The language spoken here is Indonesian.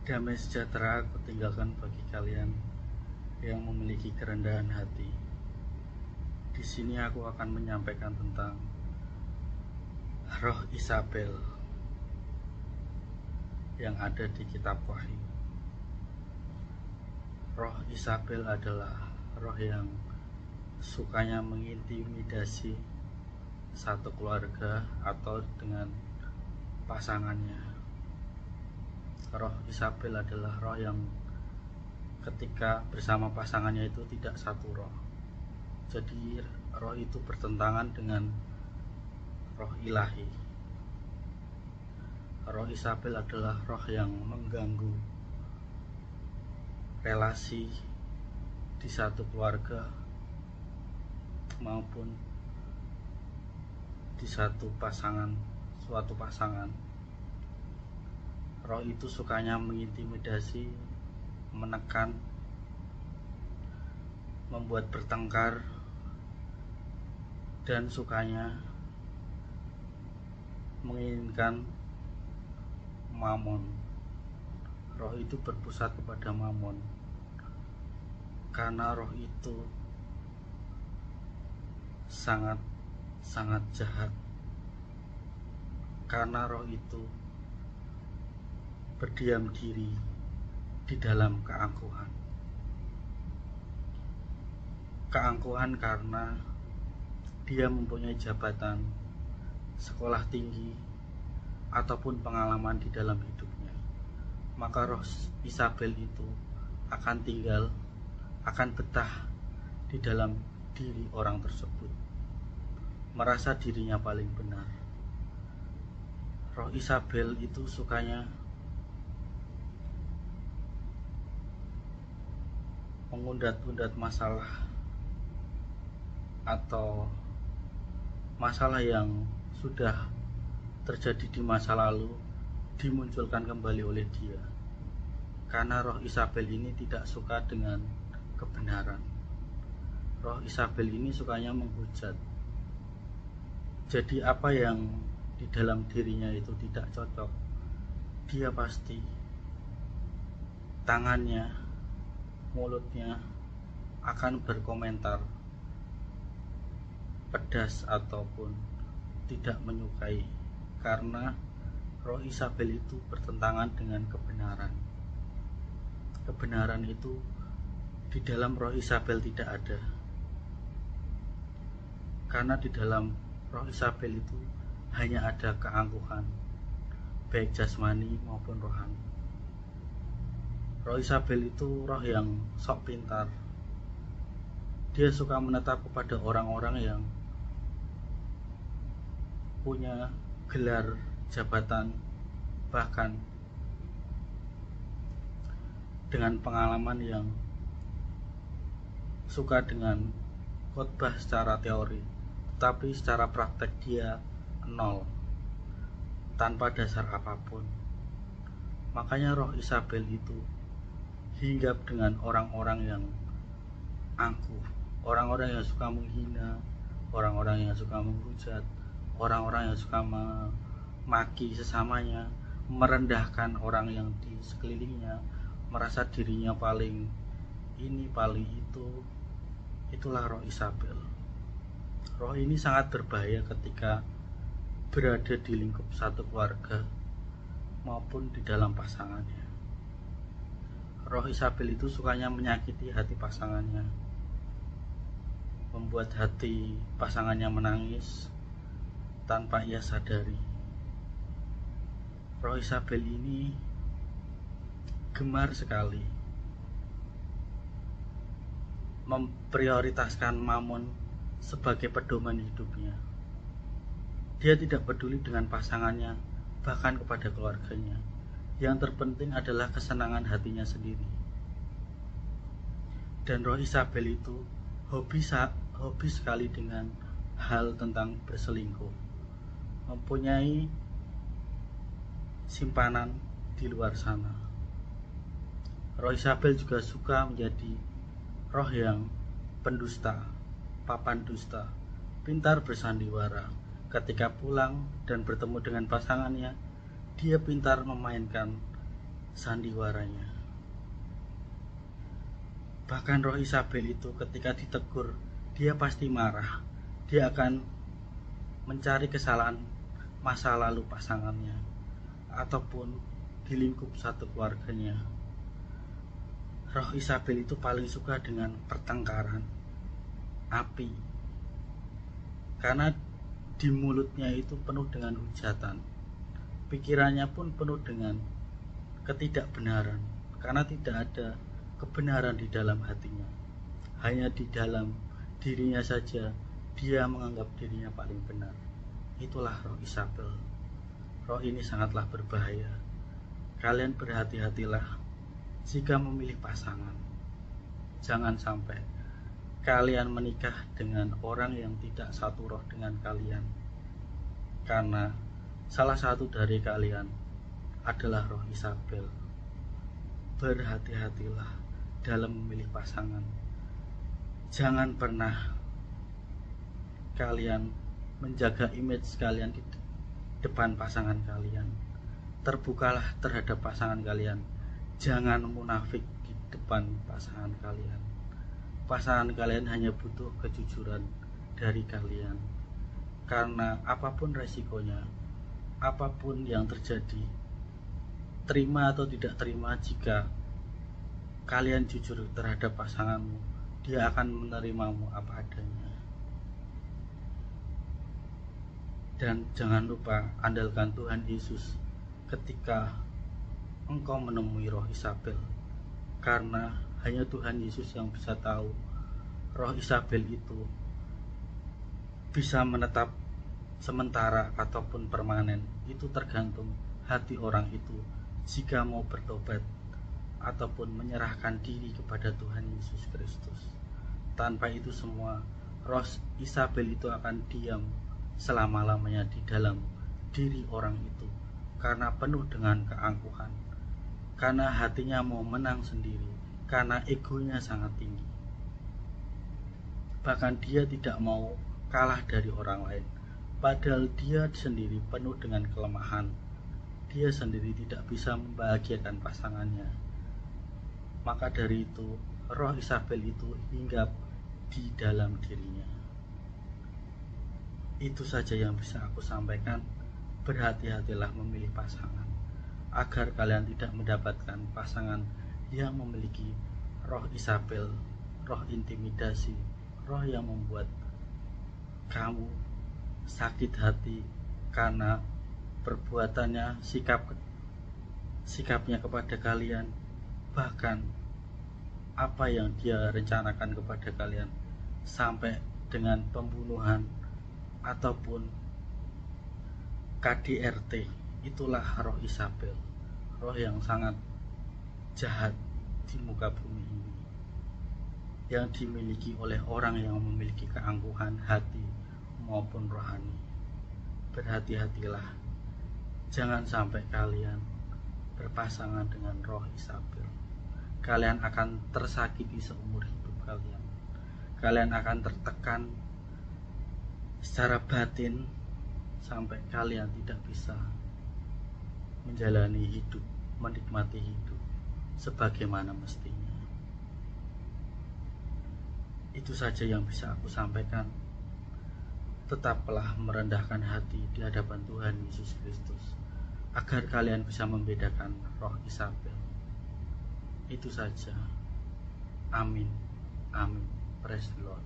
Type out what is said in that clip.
Damai sejahtera aku tinggalkan bagi kalian yang memiliki kerendahan hati. Di sini aku akan menyampaikan tentang roh Isabel yang ada di kitab Wahyu. Roh Isabel adalah roh yang sukanya mengintimidasi satu keluarga atau dengan pasangannya. Roh Isabel adalah roh yang ketika bersama pasangannya itu tidak satu roh. Jadi roh itu bertentangan dengan roh ilahi. Roh Isabel adalah roh yang mengganggu relasi di satu keluarga maupun di suatu pasangan. Roh itu sukanya mengintimidasi, menekan, membuat bertengkar, dan sukanya menginginkan mamon. Roh itu berpusat kepada mamon karena roh itu sangat jahat, karena roh itu berdiam diri di dalam keangkuhan karena dia mempunyai jabatan, sekolah tinggi, ataupun pengalaman di dalam hidupnya. Maka roh Isabel itu akan betah di dalam diri orang tersebut, merasa dirinya paling benar. Roh Isabel itu sukanya mengundat-undat masalah atau masalah yang sudah terjadi di masa lalu dimunculkan kembali oleh dia, karena roh Isabel ini tidak suka dengan kebenaran. Roh Isabel ini sukanya menghujat. Jadi apa yang di dalam dirinya itu tidak cocok, dia pasti tangannya, mulutnya akan berkomentar pedas ataupun tidak menyukai, karena roh Isabel itu bertentangan dengan kebenaran. Kebenaran itu di dalam roh Isabel tidak ada, karena di dalam roh Isabel itu hanya ada keangkuhan, baik jasmani maupun rohani. Roh Isabel itu roh yang sok pintar. Dia suka menetap kepada orang-orang yang punya gelar jabatan, bahkan dengan pengalaman yang suka dengan khotbah secara teori, tetapi secara praktek dia nol, tanpa dasar apapun. Makanya roh Isabel itu hinggap dengan orang-orang yang angkuh, orang-orang yang suka menghina, orang-orang yang suka menghujat, orang-orang yang suka memaki sesamanya, merendahkan orang yang di sekelilingnya, merasa dirinya paling ini, paling itu. Itulah roh Isabel. Roh ini sangat berbahaya ketika berada di lingkup satu keluarga maupun di dalam pasangannya. Roh Isabel itu sukanya menyakiti hati pasangannya, membuat hati pasangannya menangis tanpa ia sadari. Roh Isabel ini gemar sekali memprioritaskan mamon sebagai pedoman hidupnya. Dia tidak peduli dengan pasangannya, bahkan kepada keluarganya. Yang terpenting adalah kesenangan hatinya sendiri. Dan roh Isabel itu hobi sekali dengan hal tentang berselingkuh, mempunyai simpanan di luar sana. Roh Isabel juga suka menjadi roh yang pendusta, papan dusta, pintar bersandiwara. Ketika pulang dan bertemu dengan pasangannya, dia pintar memainkan sandiwaranya. Bahkan roh Isabel itu ketika ditegur, dia pasti marah. Dia akan mencari kesalahan masa lalu pasangannya ataupun di lingkup satu keluarganya. Roh Isabel itu paling suka dengan pertengkaran, api, karena di mulutnya itu penuh dengan hujatan. Pikirannya pun penuh dengan ketidakbenaran, karena tidak ada kebenaran di dalam hatinya. Hanya di dalam dirinya saja dia menganggap dirinya paling benar. Itulah roh Isabel. Roh ini sangatlah berbahaya. Kalian berhati-hatilah jika memilih pasangan. Jangan sampai kalian menikah dengan orang yang tidak satu roh dengan kalian, karena salah satu dari kalian adalah roh Isabel. Berhati-hatilah dalam memilih pasangan. Jangan pernah kalian menjaga image kalian di depan pasangan kalian. Terbukalah terhadap pasangan kalian. Jangan munafik di depan pasangan kalian. Pasangan kalian hanya butuh kejujuran dari kalian. Karena apapun resikonya, apapun yang terjadi, terima atau tidak terima, jika kalian jujur terhadap pasanganmu, dia akan menerimamu apa adanya. Dan jangan lupa andalkan Tuhan Yesus ketika engkau menemui roh Isabel, karena hanya Tuhan Yesus yang bisa tahu roh Isabel itu bisa menetap sementara ataupun permanen. Itu tergantung hati orang itu jika mau bertobat ataupun menyerahkan diri kepada Tuhan Yesus Kristus. Tanpa itu semua, roh Isabel itu akan diam selama-lamanya di dalam diri orang itu, karena penuh dengan keangkuhan, karena hatinya mau menang sendiri, karena egonya sangat tinggi. Bahkan dia tidak mau kalah dari orang lain, padahal dia sendiri penuh dengan kelemahan. Dia sendiri tidak bisa membahagiakan pasangannya. Maka dari itu, roh Isabel itu hinggap di dalam dirinya. Itu saja yang bisa aku sampaikan. Berhati-hatilah memilih pasangan, agar kalian tidak mendapatkan pasangan yang memiliki roh Isabel, roh intimidasi, roh yang membuat kamu sakit hati karena perbuatannya, sikapnya kepada kalian, bahkan apa yang dia rencanakan kepada kalian, sampai dengan pembunuhan ataupun KDRT. Itulah roh Isabel, roh yang sangat jahat di muka bumi ini, yang dimiliki oleh orang yang memiliki keangkuhan hati maupun rohani. Berhati-hatilah, jangan sampai kalian berpasangan dengan roh Isabel. Kalian akan tersakiti seumur hidup kalian. Kalian akan tertekan secara batin sampai kalian tidak bisa menjalani hidup, menikmati hidup sebagaimana mestinya. Itu saja yang bisa aku sampaikan. Tetaplah merendahkan hati di hadapan Tuhan Yesus Kristus, agar kalian bisa membedakan roh Isabel. Itu saja. Amin. Amin. Praise the Lord.